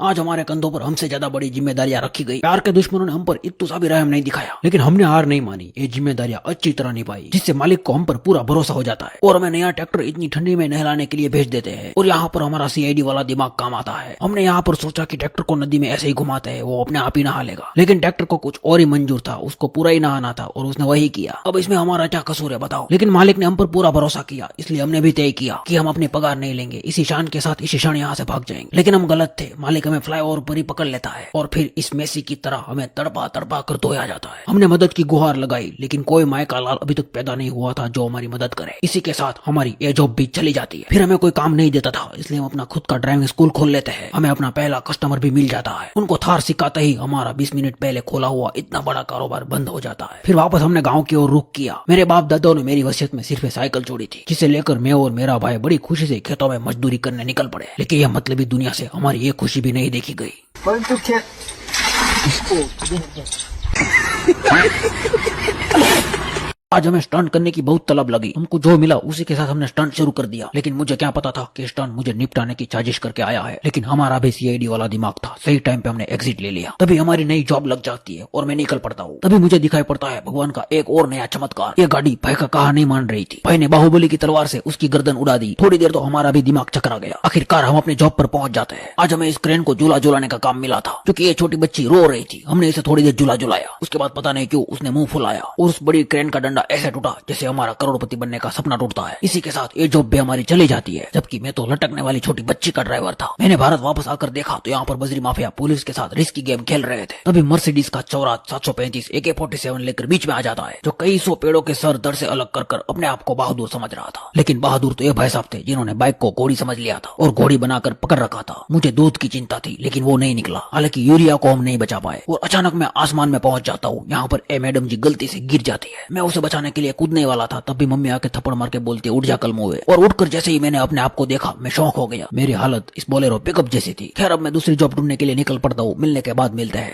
आज हमारे कंधों पर हमसे ज्यादा बड़ी जिम्मेदारियां रखी गई। प्यार के दुश्मनों ने हम पर इतना सा भी रहम नहीं दिखाया, लेकिन हमने हार नहीं मानी। ये जिम्मेदारियां अच्छी तरह निभाई, जिससे मालिक को हम पर पूरा भरोसा हो जाता है और हमें नया ट्रैक्टर इतनी ठंडी में नहलाने के लिए भेज देते हैं। और यहाँ पर हमारा सीआईडी वाला दिमाग काम आता है। हमने यहाँ पर सोचा कि ट्रैक्टर को नदी में ऐसे ही घुमाते हैं, वो अपने आप ही नहा लेगा, लेकिन ट्रैक्टर को कुछ और ही मंजूर था, उसको पूरा ही नहाना था और उसने वही किया। अब इसमें हमारा क्या कसूर है बताओ? लेकिन मालिक ने हम पर पूरा भरोसा किया, इसलिए हमने भी तय किया कि हम अपने पगार नहीं लेंगे। इसी शान के साथ इसी क्षण यहाँ से भाग जाएंगे। लेकिन हम गलत थे। मालिक हमें फ्लाईओवर पर ही पकड़ लेता है और फिर इस मेसी की तरह हमें तड़पा तड़पा कर धोया जाता है। हमने मदद की गुहार लगाई, लेकिन कोई माय का लाल अभी तक पैदा नहीं हुआ था जो हमारी मदद करे। इसी के साथ हमारी ये जॉब भी चली जाती है। फिर हमें कोई काम नहीं देता था, इसलिए हम अपना खुद का ड्राइविंग स्कूल खोल लेते हैं। हमें अपना पहला कस्टमर भी मिल जाता है। उनको थार सिखाते ही हमारा 20 मिनट पहले खोला हुआ इतना बड़ा कारोबार बंद हो जाता है। फिर वापस हमने गाँव की ओर रुख किया। मेरे बाप दादाओं ने मेरी वसीयत में सिर्फ साइकिल छोड़ी थी, जिसे लेकर मैं और मेरा भाई बड़ी खुशी से खेतों में मजदूरी करने निकल पड़े। लेकिन यह मतलबी दुनिया से हमारी ये खुशी भी नहीं देखी गई। परंतु क्या आज हमें स्टंट करने की बहुत तलब लगी। हमको जो मिला उसी के साथ हमने स्टंट शुरू कर दिया। लेकिन मुझे क्या पता था कि स्टंट मुझे निपटाने की साजिश करके आया है। लेकिन हमारा भी सीआईडी वाला दिमाग था। सही टाइम पे हमने एग्जिट ले लिया। तभी हमारी नई जॉब लग जाती है और मैं निकल पड़ता हूँ। तभी मुझे दिखाई पड़ता है भगवान का एक और नया चमत्कार। ये गाड़ी भाई का कहा नहीं मान रही थी। भाई ने बाहुबली की तलवार से उसकी गर्दन उड़ा दी। थोड़ी देर तो हमारा भी दिमाग चकरा गया। आखिरकार हम अपने जॉब पर पहुंच जाते हैं। आज हमें इस क्रेन को झूला झुलाने का काम मिला था, क्योंकि ये छोटी बच्ची रो रही थी। हमने इसे थोड़ी देर झूला झुलाया। उसके बाद पता नहीं क्यों उसने मुंह फुलाया और उस बड़ी क्रेन का डंडा ऐसे टूटा जैसे हमारा करोड़पति बनने का सपना टूटता है। इसी के साथ ये जॉब भी हमारी चली जाती है, जबकि मैं तो लटकने वाली छोटी बच्ची का ड्राइवर था। मैंने भारत वापस आकर देखा तो यहाँ पर बजरी माफिया पुलिस के साथ रिस्की गेम खेल रहे थे। तभी मर्सिडीज का चौरा 735 AK-47 लेकर बीच में आ जाता है, जो कई सौ पेड़ों के सर दर से अलग कर अपने आप को बहादुर समझ रहा था। लेकिन बहादुर तो ये भाई साहब थे जिन्होंने बाइक को घोड़ी समझ लिया था और घोड़ी बनाकर पकड़ रखा था। मुझे दूध की चिंता थी, लेकिन वो नहीं निकला। हालांकि यूरिया को हम नहीं बचा पाए और अचानक मैं आसमान में पहुंच जाता हूँ। यहाँ पर ए मैडम जी गलती से गिर जाती है। मैं उसे बचाने के लिए कूदने वाला था, तब भी मम्मी आके थप्पड़ मार के बोलती उठ जा कल मुँह। और उठकर जैसे ही मैंने अपने आप को देखा, मैं शौक हो गया। मेरी हालत इस बोलेरो पिकअप जैसी थी। खैर अब मैं दूसरी जॉब ढूंढने के लिए निकल पड़ता हूँ। मिलने के बाद मिलते हैं।